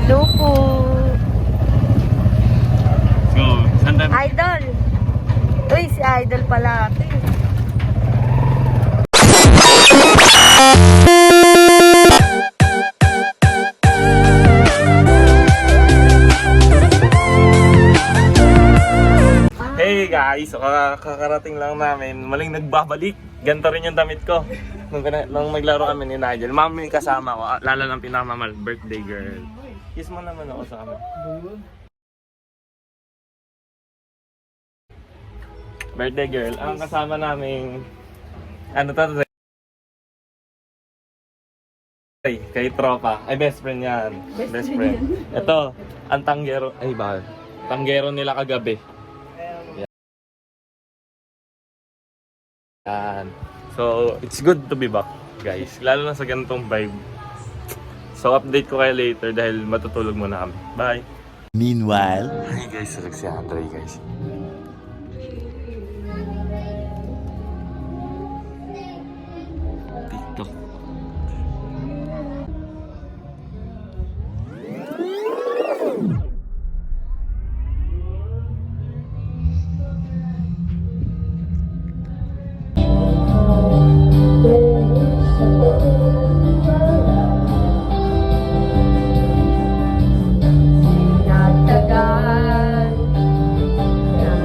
Hello po. So, saan tayo? Idol. Uy, si Idol pala ito eh. Hey guys, so kakarating lang namin. Maling nagbabalik. Ganito rin yung damit ko. Nung maglaro kami ni Nigel. Mami kasama ko. Lalo ng pinakamamal, birthday girl. Kiss mo naman ako sa amin. Birthday girl. Ang kasama namin, ano to? Kay tropa. Ay, best friend yan. Best friend. Ito, ang tanggero. Ay, ba? Tanggero nila kagabi. Yan. So, it's good to be back, guys. Lalo na sa ganitong vibe. So, update ko kayo later dahil matutulog muna kami. Bye! Meanwhile, Hey guys, sarag si Andre, guys. TikTok. Nagtagal na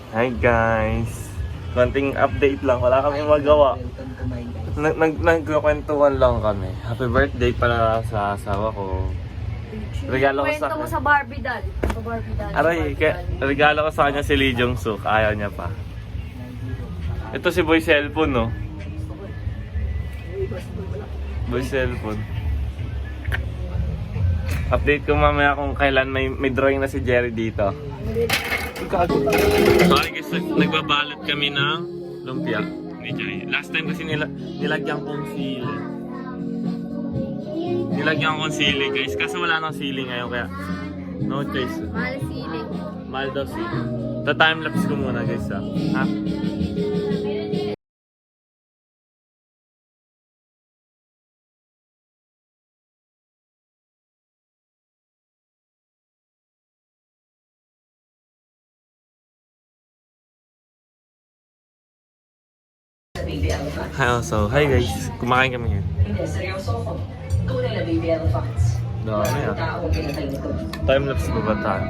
Hi guys! Konting update lang, wala kami magawa. Nagkukwentuhan lang kami. Happy birthday pala sa asawa ko. Regalo ko sa... Kwento mo sa Barbie doll. Sa Barbie doll. Aray, regalo ko sa kanya si Lee Jong Suk. Ayaw niya pa. Ito si Boy Cellphone, no? Boy Cellphone. Update ko mamaya kung kailan may drawing na si Jerry dito. Okay guys, nagbabalot kami ng lumpia ni Jerry. Last time kasi nilagyan kong sili. Nilagyan kong sili guys, kasi wala nang sili ngayon kaya no choice. Mahal sili. Mahal daw sili. Ta-timelapse ko muna guys ha. Hi guys, kumain kami ngayon. Hindi, seryoso ako. Tunay na baby elephants. Dami ah. Taong pinatay nito. Timelapse ba ba tayo?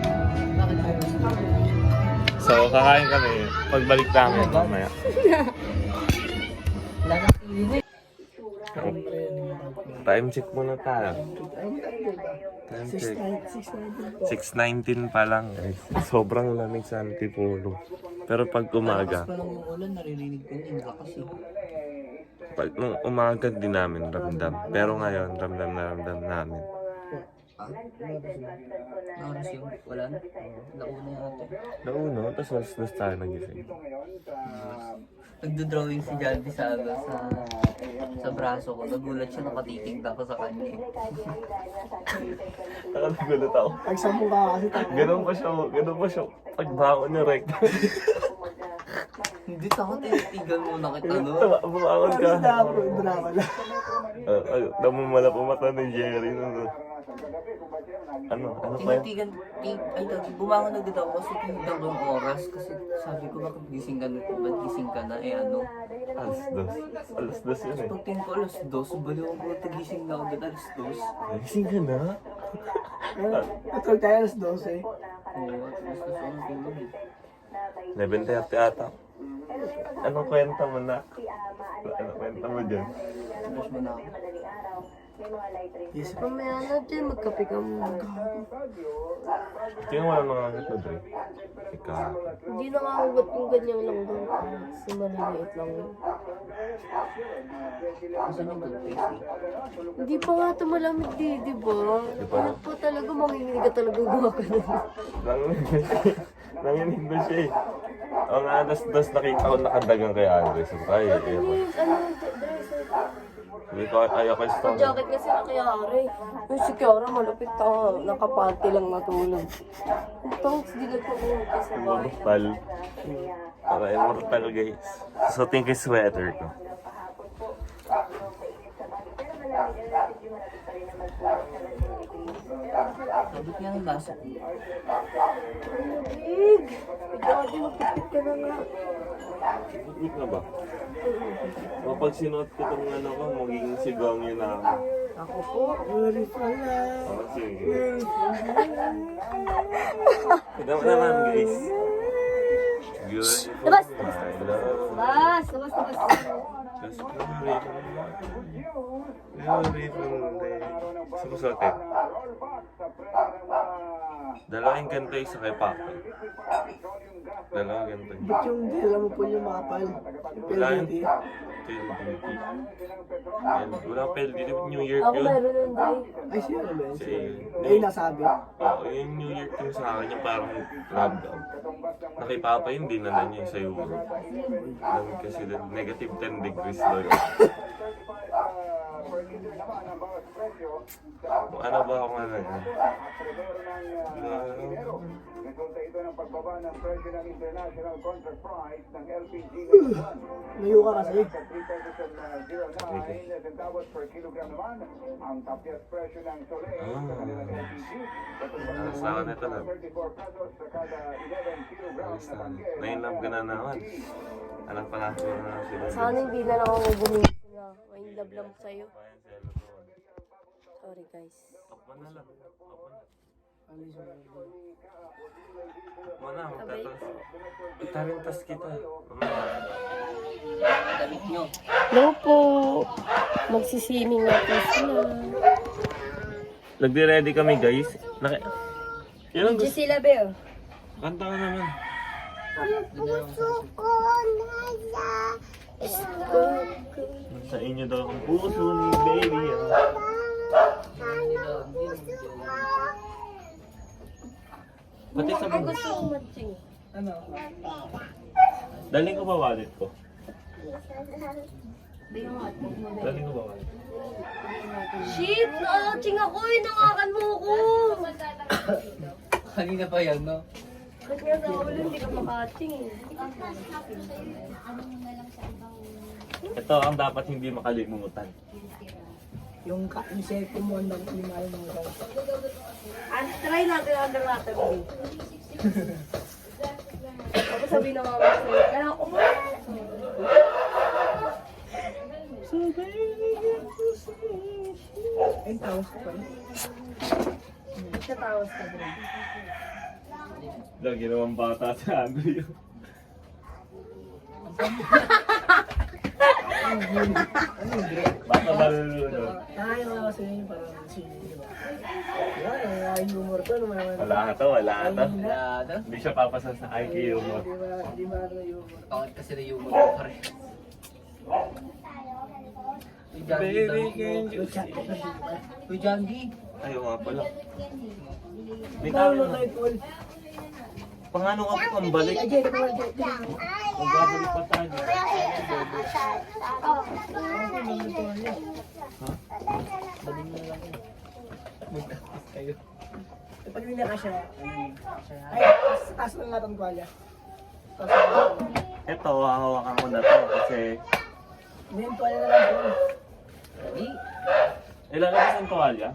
So, kakain kami. Pagbalik namin mamaya. Time check muna tayo. Time check. 6:19 pa lang guys. Sobrang lamig sa Antipolo. Pero pag umaga, Parang yung ulan, naririnig ko yung lakas eh. pag nung umaga din namin ramdam. Pero ngayon, ramdam na ramdam namin. Oras yung wala na. Nauna yata. Nauno, tapos mas tayo nagising. Nagdo-drawing si Jaldi sa braso ko. Nagulat siya, nakatitig ako sa kanya eh. Nakalagulat ako. Pagsampo ka kasi Ganun pa siya. Pagbangon niya, rek. hindi ako tinitigan mo na kita no. Bumangon ka. Drama lang. Namumala pa mata ni Jerry. Ano pa yun? Tinitigan, bumangon agad ako kasi tinitigan ko yung oras. Kasi sabi ko bakit gising ka na, ba't gising ka na, eh ano. Alas dos yun eh. Pagtingin ko alas 2, baliw ko tagising na agad alas 2. Gising ka na? Natulog tayo alas 12. Oo, alas 2 ako natulog eh. 11:30 ata. Anong kwenta mo na? Anong kwenta mo dyan? Brush mo na ako. Mamaya na dyan, magkape ka muna. Tingnan mo lang nangangat na drink. Ika. Hindi nakakagot yung ganyan lang doon. Kasi maliliit lang yun. Asan yung toothpaste eh? Hindi pa nga ito malamig di ba? Di pa. Ano pa talaga, manginginig ka talaga gawa ka na. Nanginig na siya eh. Ang alas dos nakita ko nakadagang kay Andres. Ay, Ano dresser? Hindi ko ayaw ko Ang stone. jacket kasi na Kiara eh. Yung si Kiara malapit ka, nakapanty lang matulog. Itong hindi nagpupunod ka sa bahay. Immortal. Para immortal guys. Suotin ko yung sweater ko. Sabit nga ng lasa ko. Big! Ikaw din magpipit ka na nga. Wait na ba? Kapag sinuot ko itong ano ko, magiging sigong yun na ako. Ako po. Wala pala. Oh, sige. Tignan mo naman guys. Good. Labas! I love Labas! Labas! just beautiful day. Sumusuotin. Dalawang ganito isa kay Papa. Dalawang ganito. Ba't yung dila mo po yung makapal? Wala yun. PLDT. Wala PLDT. New Year Ako yun. meron nun, Day. Ay, siya ano ba yun? Ay, nasabi. Oo, yung New Year team sa akin, yung parang lockdown. Nakipapa yun, dinala niya sa Europe. Lamig kasi doon, negative 10 degrees doon. Ano ba ako nga na yun? Resulta ito ng pagbaba ng presyo ng international contract price ng LPG Layo ka kasi. sa 3.09 centavos per kilogram naman. Ang top gas presyo ng Soleil sa kanilang LPG Asawa nito na. 34 pesos sa kada 11 kilogram Alis na na. bangkit. Nainlove ka na naman. Alam pa natin na sila. Sana hindi na lang ako bumili na. May love lang sa'yo. Sorry guys. Off mo na lang. Off mo na. Wala, magtatas. Itarintas kita. Mamaya. Damit nyo. Hello po. Magsisiming na po sila. Nagdi-ready kami guys. Yun ang gusto. sila, Beo. Kanta ka naman. Sa inyo daw ang puso ni baby. Pati sa mga. Gusto kong matching. Daling ko ba wallet ko? Daling ko ba wallet? Shit! Nakakaching ako eh! Nangakan mo ako! Kanina pa yan, no? Ba't nga sa ulo hindi ka makaching eh? Ito ang dapat hindi makalimutan. Yung cellphone mo ang nagmimahal ng mga Try natin ang natin eh. Ako sabihin ng mga sa'yo, kailangan ko mo. ay tawas ko pa rin. Tatawas ka din. Daw ginawang bata sa Andrew. Baka malulunod. Kaya nga kasi yun parang sino, di ba? Wala, yung humor ko naman. Wala ka to, wala ka to. Wala na. Hindi siya papasa sa IQ mo. Di ba ano yung humor? Pangit kasi na yung mga pare. Uy, Jandy, Baby, damit mo. can you Yung chat ko see? na di ba? Uy, Jandy. Ayaw nga pala. May Tawag tawag mo kay Paul. Pangano ka po pambalik? Ay, Jay, Paul, Jay. Magbabalik pa tayo. Magkakis kayo. Pag hindi na siya, ay, taas lang natin kwalya. Taas lang natin. Ito, hahawakan ko na to kasi Hindi, yung kwalya na lang po. Jandy. ilalabas ang tuwalya.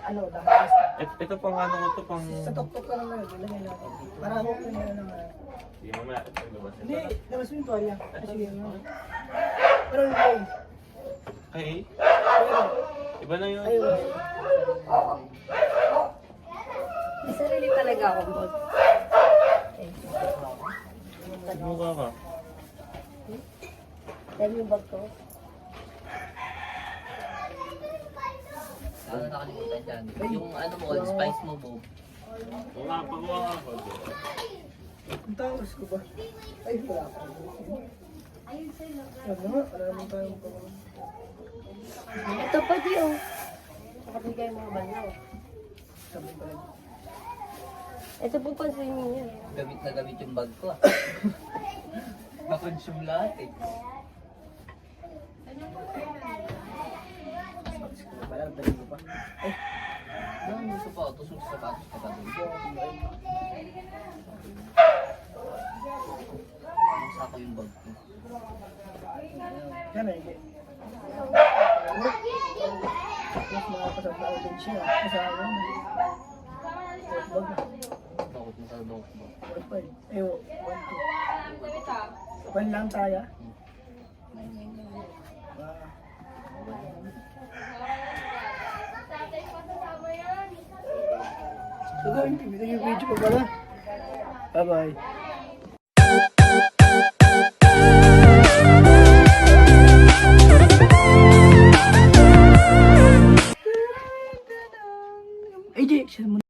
Ano, dapat. Ito pang ano ko to pang... Sa tuktok ka naman, ilagay natin. Para ako ko na naman. Hindi mamaya ito ilabas. Hindi, labas mo yung kwalya. Sige, ano. Pero hindi. Ay, iba na yun. Ayun. May sarili talaga akong bot. Mukha ka. Dahil yung bag ko. Ano nakalimutan, Jandy? Yung ano mo, spice mo, Bob. Wala pa ko ako. Ang tawas ko ba? Ay, wala pa. Ano nga, wala naman tayong pang... Ito pa di oh. Nakabigay mo ba na oh. Sabi ko lang. Ito po pa sa inyo yan. Gamit na gamit yung bag ko, ah. Na-consume lahat, eh. Wala, dali ko pa. Ay, Yung gusto pa, tusok sa sapatos ka pa doon. Ang sako yung bag ko. yan ay hindi. Mas makapasap na ulit siya. Kasama mo. Wag na. Bakit mo sa loob mo? Wag pa eh. Ayo, 1, 2. One lang tayo. Gagawin ko, yung video ko pala. Bye-bye. AJ, siya mo